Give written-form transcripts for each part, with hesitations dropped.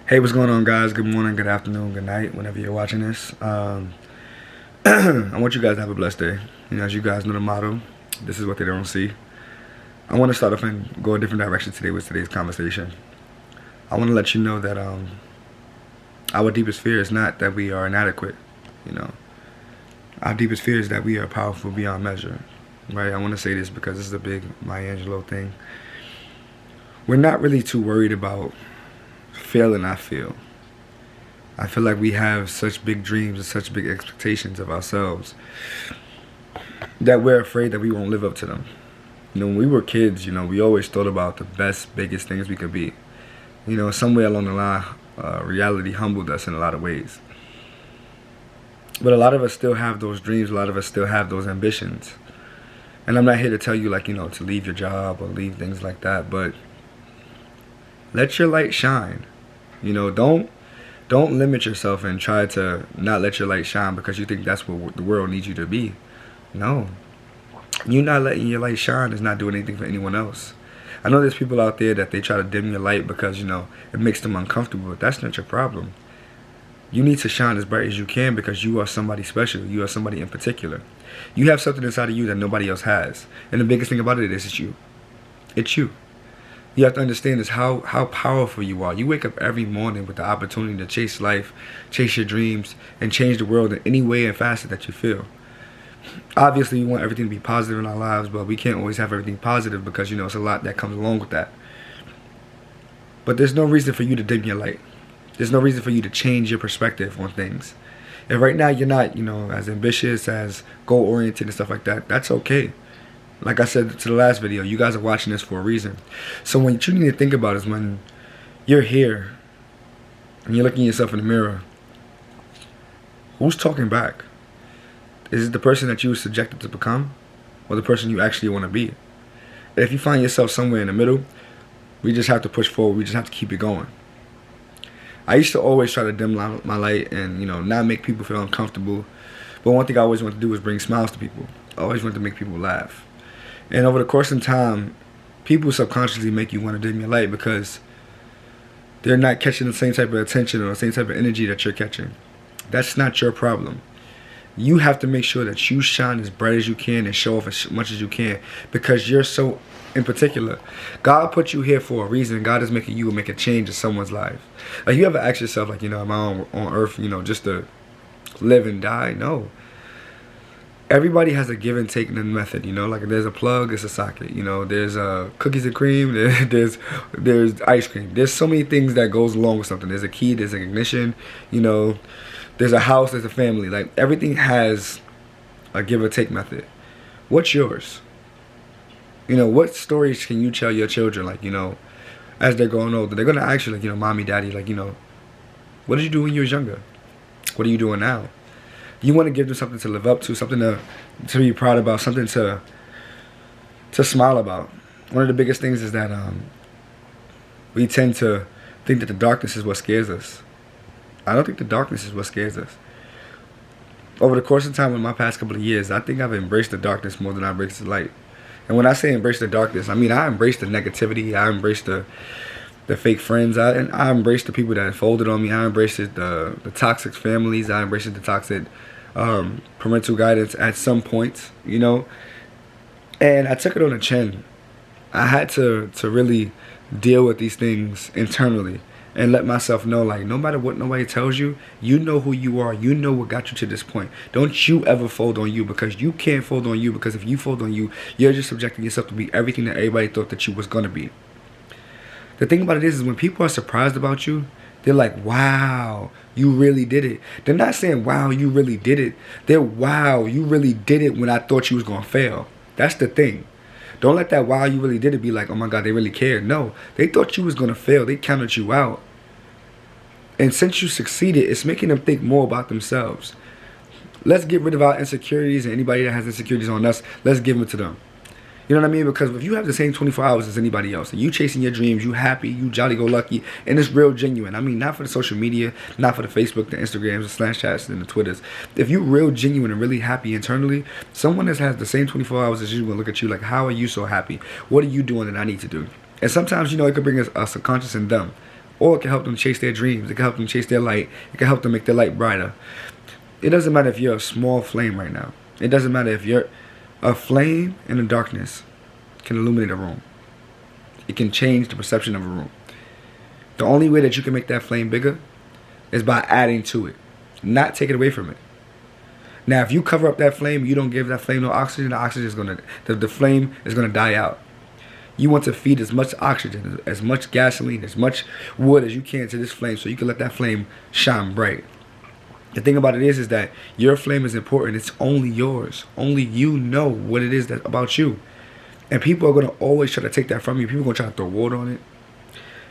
Hey, what's going on, guys? Good morning, good afternoon, good night, whenever you're watching this. I want you guys to have a blessed day. As you guys know the motto, this is what they don't see. I want to start off and go a different direction today with today's conversation. I want to let you know that our deepest fear is not that we are inadequate. Our deepest fear is that we are powerful beyond measure. Right? I want to say this because this is a big Maya Angelou thing. We're not really too worried about failing. I feel like we have such big dreams and such big expectations of ourselves that we're afraid that we won't live up to them. When we were kids, we always thought about the best, biggest things we could be. Somewhere along the line, reality humbled us in a lot of ways. But a lot of us still have those dreams. A lot of us still have those ambitions. And I'm not here to tell you, to leave your job or leave things like that. But let your light shine. Don't limit yourself and try to not let your light shine because you think that's what the world needs you to be. No. You not letting your light shine is not doing anything for anyone else. I know there's people out there that they try to dim your light because, it makes them uncomfortable. But that's not your problem. You need to shine as bright as you can because you are somebody special. You are somebody in particular. You have something inside of you that nobody else has. And the biggest thing about it is it's you. It's you. You have to understand is how powerful you are. You wake up every morning with the opportunity to chase life, chase your dreams, and change the world in any way and facet that you feel. Obviously, we want everything to be positive in our lives, but we can't always have everything positive because, it's a lot that comes along with that. But there's no reason for you to dim your light. There's no reason for you to change your perspective on things. And right now, you're not, as ambitious, as goal-oriented and stuff like that. That's okay. Like I said to the last video, you guys are watching this for a reason. So what you need to think about is when you're here and you're looking at yourself in the mirror, who's talking back? Is it the person that you were subjected to become or the person you actually want to be? If you find yourself somewhere in the middle, we just have to push forward. We just have to keep it going. I used to always try to dim my light and, not make people feel uncomfortable. But one thing I always wanted to do was bring smiles to people. I always wanted to make people laugh. And over the course of time, people subconsciously make you want to dim your light because they're not catching the same type of attention or the same type of energy that you're catching. That's not your problem. You have to make sure that you shine as bright as you can and show off as much as you can because you're so in particular. God put you here for a reason. God is making you make a change in someone's life. Like, you ever ask yourself, am I on earth, just to live and die? No. Everybody has a give and take in the method, like there's a plug, it's a socket, there's cookies and cream, there's ice cream. There's so many things that goes along with something. There's a key, there's an ignition, there's a house, there's a family. Like, everything has a give or take method. What's yours? What stories can you tell your children, as they're growing older? They're going to ask you, mommy, daddy, what did you do when you was younger? What are you doing now? You want to give them something to live up to, something to be proud about, something to smile about. One of the biggest things is that we tend to think that the darkness is what scares us. I don't think the darkness is what scares us. Over the course of time in my past couple of years, I think I've embraced the darkness more than I embraced the light. And when I say embrace the darkness, I mean I embrace the negativity, I embrace the fake friends, I embraced the people that folded on me, I embraced the toxic families, I embraced the toxic parental guidance at some point, and I took it on the chin. I had to really deal with these things internally and let myself know, no matter what nobody tells you, you know who you are, you know what got you to this point. Don't you ever fold on you because you can't fold on you, because if you fold on you, you're just subjecting yourself to be everything that everybody thought that you was going to be. The thing about it is when people are surprised about you, they're like, wow, you really did it. They're not saying, wow, you really did it. They're, wow, you really did it when I thought you was going to fail. That's the thing. Don't let that wow, you really did it be like, oh my God, they really cared. No, they thought you was going to fail. They counted you out. And since you succeeded, it's making them think more about themselves. Let's get rid of our insecurities, and anybody that has insecurities on us, let's give them to them. You know what I mean? Because if you have the same 24 hours as anybody else, and you chasing your dreams, you happy, you jolly-go-lucky, and it's real genuine. I mean, not for the social media, not for the Facebook, the Instagrams, the Snapchats, and the Twitters. If you real genuine and really happy internally, someone that has the same 24 hours as you will look at you like, how are you so happy? What are you doing that I need to do? And sometimes, it could bring us a subconscious and dumb. Or it can help them chase their dreams. It can help them chase their light. It can help them make their light brighter. It doesn't matter if you're a small flame right now. It doesn't matter if you're a flame in the darkness can illuminate a room. It can change the perception of a room. The only way that you can make that flame bigger is by adding to it, not taking away from it. Now, if you cover up that flame, you don't give that flame no oxygen, the oxygen is gonna, the flame is gonna die out. You want to feed as much oxygen, as much gasoline, as much wood as you can to this flame so you can let that flame shine bright. The thing about it is that your flame is important. It's only yours. Only you know what it is that about you. And people are gonna always try to take that from you. People are gonna try to throw water on it.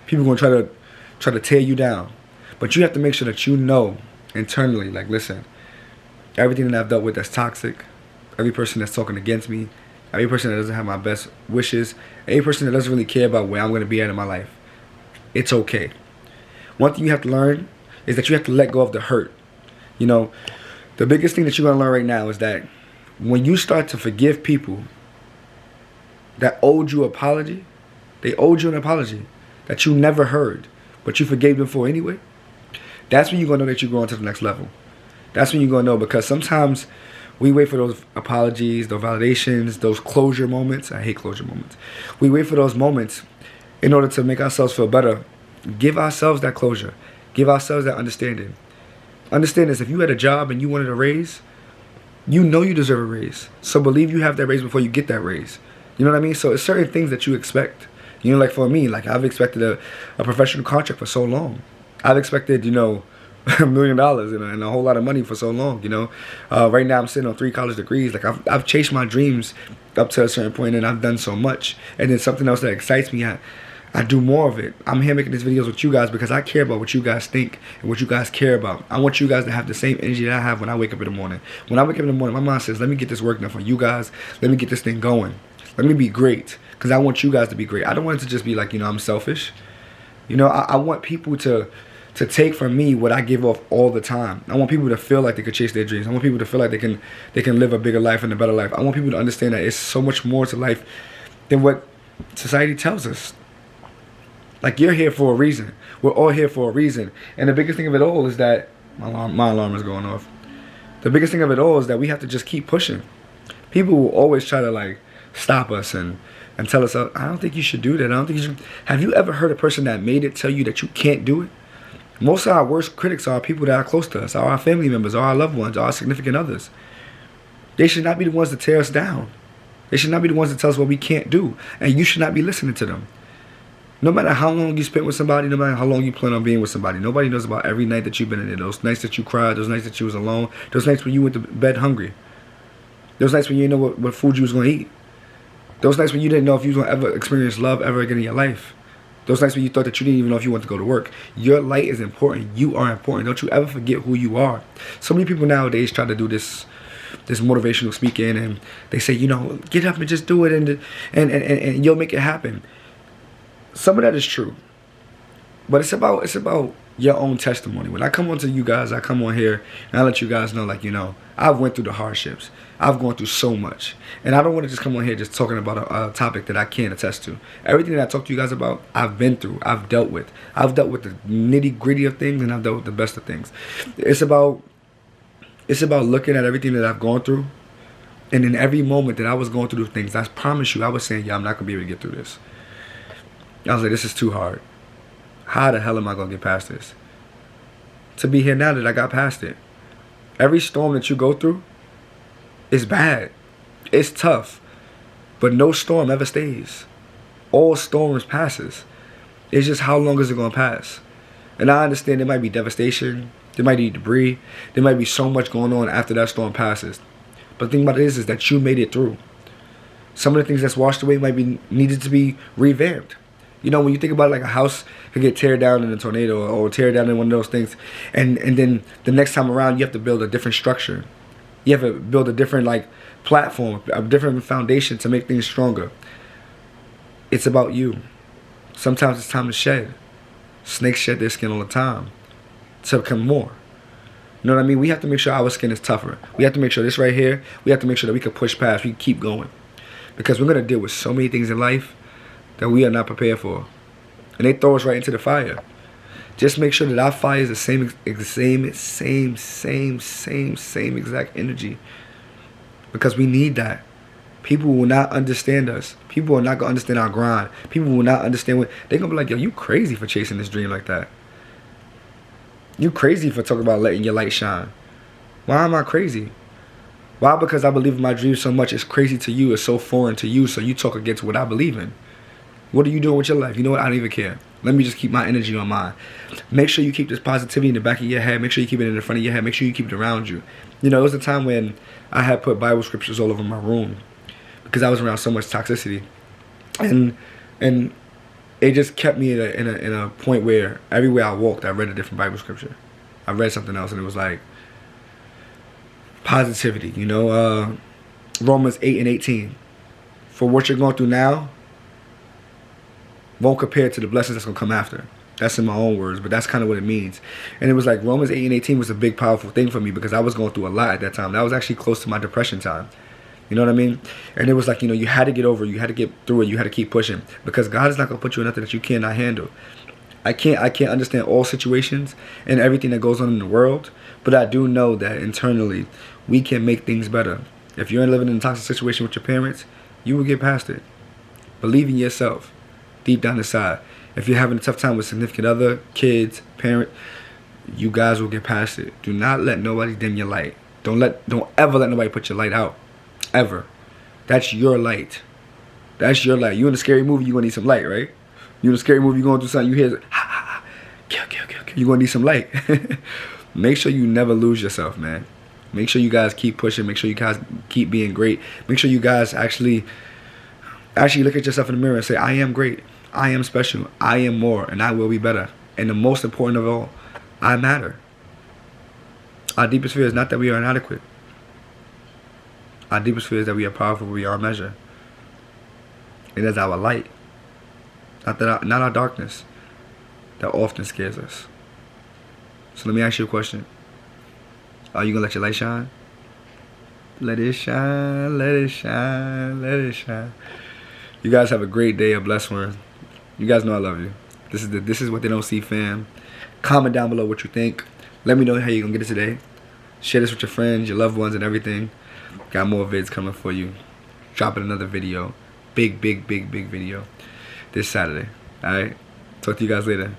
People are gonna try to tear you down. But you have to make sure that you know internally, like, listen, everything that I've dealt with that's toxic, every person that's talking against me, every person that doesn't have my best wishes, every person that doesn't really care about where I'm going to be at in my life, it's okay. One thing you have to learn is that you have to let go of the hurt. You know, the biggest thing that you're going to learn right now is that when you start to forgive people that owed you an apology, they owed you an apology that you never heard, but you forgave them for anyway, that's when you're going to know that you're going to the next level. That's when you're going to know, because sometimes we wait for those apologies, those validations, those closure moments. I hate closure moments. We wait for those moments in order to make ourselves feel better. Give ourselves that closure. Give ourselves that understanding. Understand this, if you had a job and you wanted a raise, you know you deserve a raise. So believe you have that raise before you get that raise. You know what I mean? So it's certain things that you expect. You know, like for me, like I've expected a professional contract for so long. I've expected, you know, $1 million and a whole lot of money for so long, you know. Right now I'm sitting on 3 college degrees. Like I've chased my dreams up to a certain point, and I've done so much. And then something else that excites me, I do more of it. I'm here making these videos with you guys because I care about what you guys think and what you guys care about. I want you guys to have the same energy that I have when I wake up in the morning. When I wake up in the morning, my mind says, let me get this work done for you guys. Let me get this thing going. Let me be great, because I want you guys to be great. I don't want it to just be like, you know, I'm selfish. You know, I want people to take from me what I give off all the time. I want people to feel like they can chase their dreams. I want people to feel like they can live a bigger life and a better life. I want people to understand that it's so much more to life than what society tells us. Like, you're here for a reason. We're all here for a reason. And the biggest thing of it all is that my alarm is going off. The biggest thing of it all is that we have to just keep pushing. People will always try to like stop us and tell us, I don't think you should do that. I don't think you should. Have you ever heard a person that made it tell you that you can't do it? Most of our worst critics are people that are close to us, are our family members, are our loved ones, are our significant others. They should not be the ones to tear us down. They should not be the ones to tell us what we can't do. And you should not be listening to them. No matter how long you spent with somebody, no matter how long you plan on being with somebody, nobody knows about every night that you've been in there. Those nights that you cried, those nights that you was alone, those nights when you went to bed hungry. Those nights when you didn't know what food you was going to eat. Those nights when you didn't know if you was going to ever experience love ever again in your life. Those nights when you thought that you didn't even know if you wanted to go to work. Your light is important. You are important. Don't you ever forget who you are. So many people nowadays try to do this motivational speaking, and they say, you know, get up and just do it, and you'll make it happen. Some of that is true, but it's about your own testimony. When I come on to you guys, I come on here and I let you guys know, like, you know, I've went through the hardships. I've gone through so much, and I don't want to just come on here just talking about a topic that I can't attest to. Everything that I talk to you guys about, I've been through. I've dealt with. I've dealt with the nitty gritty of things, and I've dealt with the best of things. It's about looking at everything that I've gone through, and in every moment that I was going through things, I promise you, I was saying, yeah, I'm not gonna be able to get through this. I was like, this is too hard. How the hell am I gonna get past this? To be here now that I got past it. Every storm that you go through is bad. It's tough. But no storm ever stays. All storms passes. It's just how long is it gonna pass? And I understand there might be devastation, there might be debris, there might be so much going on after that storm passes. But the thing about it is that you made it through. Some of the things that's washed away might be needed to be revamped. You know, when you think about it, like a house could get teared down in a tornado or tear down in one of those things, and then the next time around you have to build a different structure. You have to build a different like platform, a different foundation to make things stronger. It's about you. Sometimes it's time to shed. Snakes shed their skin all the time to become more. You know what I mean? We have to make sure our skin is tougher. We have to make sure this right here, we have to make sure that we can push past, we can keep going. Because we're going to deal with so many things in life that we are not prepared for. And they throw us right into the fire. Just make sure that our fire is the same exact energy. Because we need that. People will not understand us. People are not going to understand our grind. People will not understand what... They're going to be like, yo, you crazy for chasing this dream like that. You crazy for talking about letting your light shine. Why am I crazy? Why? Because I believe in my dream so much. It's crazy to you. It's so foreign to you. So you talk against what I believe in. What are you doing with your life? You know what? I don't even care. Let me just keep my energy on mine. Make sure you keep this positivity in the back of your head. Make sure you keep it in the front of your head. Make sure you keep it around you. You know, it was a time when I had put Bible scriptures all over my room because I was around so much toxicity. And it just kept me in a point where everywhere I walked, I read a different Bible scripture. I read something else, and it was like positivity. You know, Romans 8:18. For what you're going through now won't compare to the blessings that's going to come after. That's in my own words, but that's kind of what it means. And it was like Romans 8:18 was a big, powerful thing for me because I was going through a lot at that time. That was actually close to my depression time. You know what I mean? And it was like, you know, you had to get over it. You had to get through it. You had to keep pushing because God is not going to put you in nothing that you cannot handle. I can't understand all situations and everything that goes on in the world, but I do know that internally we can make things better. If you're living in a toxic situation with your parents, you will get past it. Believe in yourself deep down inside. If you're having a tough time with significant other, kids, parent, you guys will get past it. Do not let nobody dim your light. Don't ever let nobody put your light out. Ever. That's your light. That's your light. You in a scary movie, you're gonna need some light, right? You in a scary movie, you're going through something, you hear kill. You're gonna need some light. Make sure you never lose yourself, man. Make sure you guys keep pushing. Make sure you guys keep being great. Make sure you guys actually look at yourself in the mirror and say, I am great. I am special. I am more, and I will be better. And the most important of all, I matter. Our deepest fear is not that we are inadequate. Our deepest fear is that we are powerful beyond measure. It is our light, not our darkness, that often scares us. So let me ask you a question. Are you going to let your light shine? Let it shine, let it shine, let it shine. You guys have a great day, a blessed one. You guys know I love you. This is what they don't see, fam. Comment down below what you think. Let me know how you're going to get it today. Share this with your friends, your loved ones, and everything. Got more vids coming for you. Dropping another video. Big video. This Saturday. Alright? Talk to you guys later.